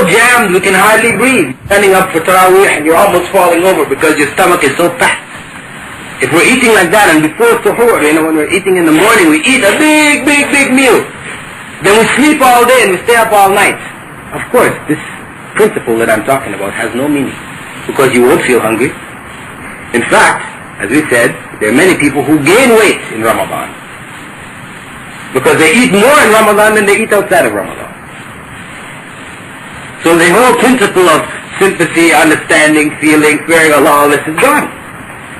jammed we can hardly breathe. Standing up for Taraweeh and you're almost falling over because your stomach is so fat. If we're eating like that, and before suhoor, when we're eating in the morning, we eat a big meal. Then we sleep all day and we stay up all night. Of course, this principle that I'm talking about has no meaning, because you won't feel hungry. In fact, as we said, there are many people who gain weight in Ramadan, because they eat more in Ramadan than they eat outside of Ramadan. So the whole principle of sympathy, understanding, feeling, fearing Allah, all this is gone.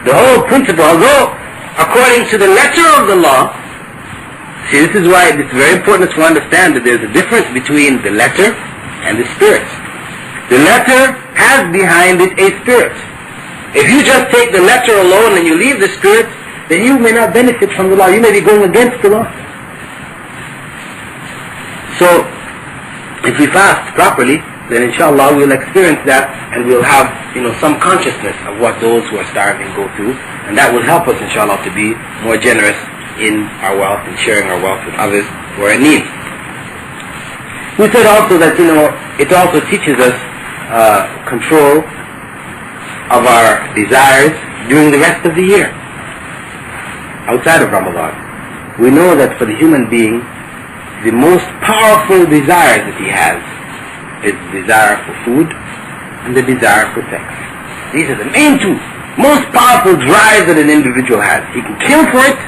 The whole principle, although according to the letter of the law, see, this is why it's very important to understand that there's a difference between the letter and the spirit. The letter has behind it a spirit. If you just take the letter alone and you leave the spirit, then you may not benefit from the law. You may be going against the law. So, if we fast properly, then inshallah we'll experience that, and we'll have some consciousness of what those who are starving go through, and that will help us inshallah to be more generous in our wealth and sharing our wealth with others who are in need. We said also that it also teaches us control of our desires during the rest of the year outside of Ramadan. We know that for the human being, the most powerful desire that he has is the desire for food and the desire for sex. These are the main two most powerful drives that an individual has. He can kill for it,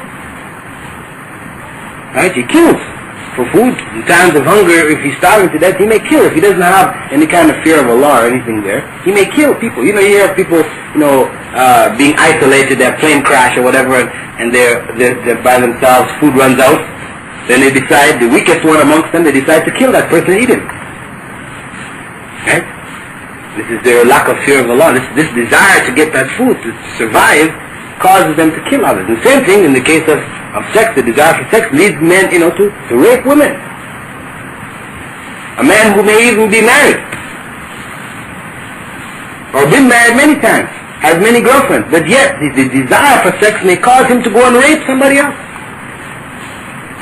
right? He kills for food. In times of hunger, if he's starving to death, he may kill. If he doesn't have any kind of fear of Allah or anything there, he may kill people. You hear of people, being isolated, their plane crash or whatever, and they're by themselves, food runs out. Then they decide, the weakest one amongst them, they decide to kill that person and eat him. Right? This is their lack of fear of Allah. This desire to get that food, to survive, causes them to kill others. And the same thing in the case of sex. The desire for sex leads men, to rape women. A man who may even be married, or been married many times, has many girlfriends, but yet the desire for sex may cause him to go and rape somebody else.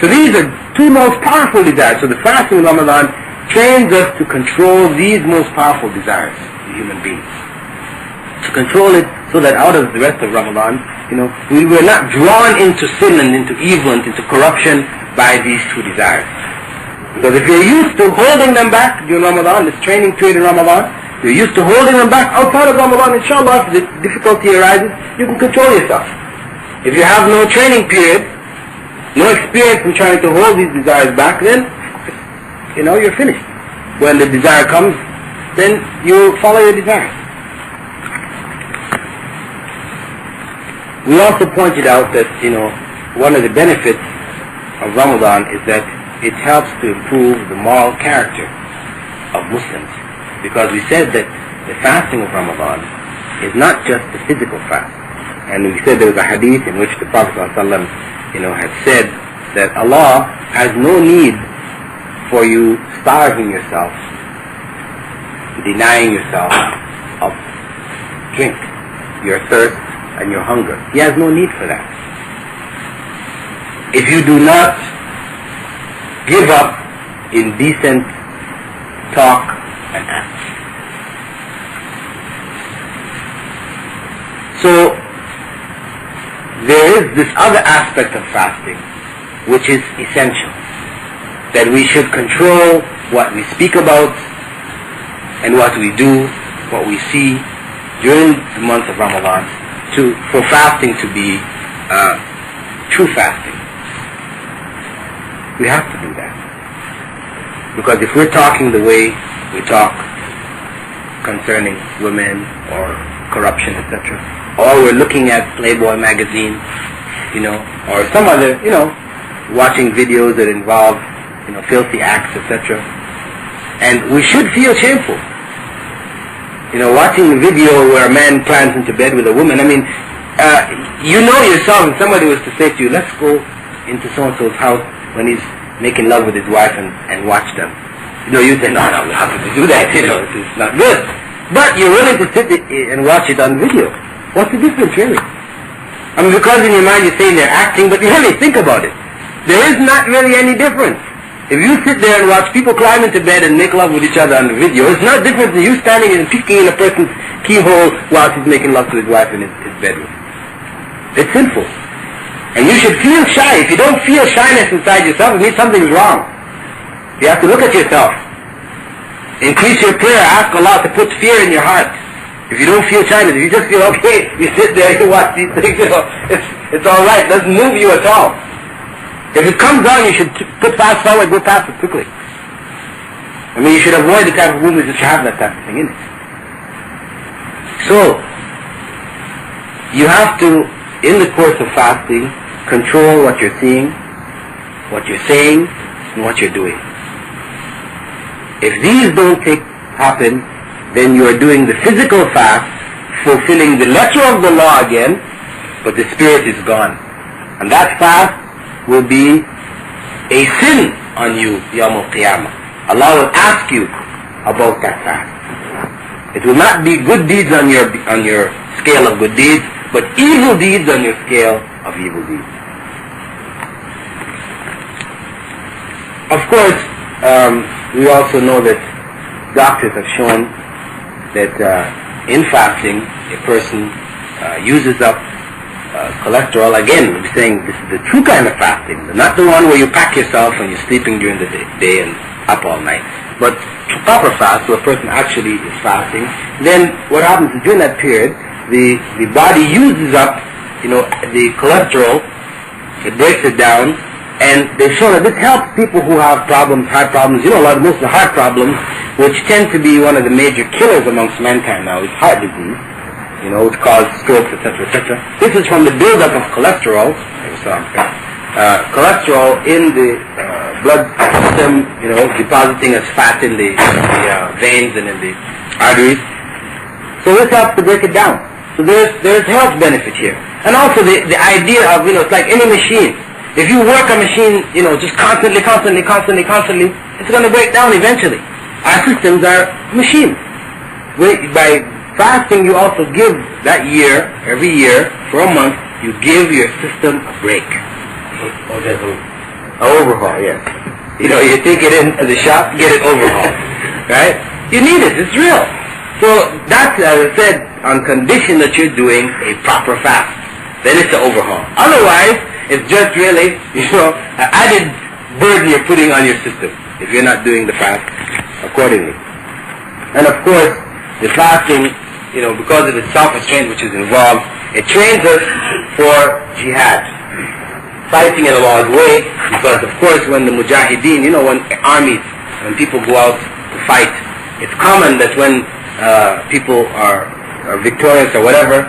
So these are two most powerful desires. So the fasting in Ramadan trains us to control these most powerful desires in human beings. To control it so that out of the rest of Ramadan, we were not drawn into sin and into evil and into corruption by these two desires. Because if you're used to holding them back during Ramadan, this training period in Ramadan, you're used to holding them back outside of Ramadan, inshallah, if the difficulty arises, you can control yourself. If you have no training period, no experience in trying to hold these desires back, then, you're finished. When the desire comes, then you follow your desire. We also pointed out that, one of the benefits of Ramadan is that it helps to improve the moral character of Muslims. Because we said that the fasting of Ramadan is not just the physical fast. And we said there was a hadith in which the Prophet ﷺ, had said that Allah has no need for you starving yourself, denying yourself of drink, your thirst and your hunger. He has no need for that. If you do not give up in decent talk and act. So there is this other aspect of fasting which is essential, that we should control what we speak about and what we do, what we see during the month of Ramadan, for fasting to be true fasting. We have to do that. Because if we're talking the way we talk concerning women or corruption, etc., or we're looking at Playboy magazine, or some other, watching videos that involve, filthy acts, etc., and we should feel shameful. Watching a video where a man climbs into bed with a woman, yourself, if somebody was to say to you, let's go into so-and-so's house when he's making love with his wife and watch them. You say, no, how could you do that? It's not good. But you're willing to sit and watch it on video. What's the difference, really? Because in your mind you're saying they're acting, but really think about it. There is not really any difference. If you sit there and watch people climb into bed and make love with each other on the video, it's not different than you standing and peeking in a person's keyhole while he's making love to his wife in his bedroom. It's sinful. And you should feel shy. If you don't feel shyness inside yourself, it means something's wrong. You have to look at yourself. Increase your prayer. Ask Allah to put fear in your heart. If you don't feel shyness, if you just feel okay, you sit there, you watch these things, it's alright. It doesn't move you at all. If it comes on, you should put fast forward, go past it quickly. I mean, you should avoid the type of movements that you have that type of thing in it. So, you have to, in the course of fasting, control what you're seeing, what you're saying, and what you're doing. If these don't happen, then you are doing the physical fast, fulfilling the letter of the law again, but the spirit is gone. And that fast will be a sin on you, Yawm al-Qiyamah. Allah will ask you about that fast. It will not be good deeds on your scale of good deeds, but evil deeds on your scale of evil deeds. Of course, we also know that doctors have shown that in fasting, a person uses up cholesterol. Again, we're saying this is the true kind of fasting, not the one where you pack yourself and you're sleeping during the day and up all night. But proper fast, where a person actually is fasting, then what happens is during that period, the body uses up, the cholesterol, it breaks it down, and they show that this helps people who have problems, heart problems. Most of the heart problems, which tend to be one of the major killers amongst mankind now, is heart disease. It's called strokes, etc., etc. This is from the buildup of cholesterol. Cholesterol in the blood system, depositing as fat in the veins and in the arteries. So this helps to break it down. So there's health benefit here. And also the idea of, it's like any machine. If you work a machine, just constantly, it's going to break down eventually. Our systems are machines. By fasting, you also give that year, every year, for a month, you give your system a break. An overhaul, yes. You take it in the shop, get it overhauled. Right? You need it, it's real. So that's, as I said, on condition that you're doing a proper fast. Then it's an overhaul. Otherwise, it's just really, an added burden you're putting on your system if you're not doing the fast accordingly. And of course, the fasting, because of its self-restraint which is involved, it trains us for jihad, fighting in Allah's way, because of course when the mujahideen, when people go out to fight, it's common that when people are victorious or whatever,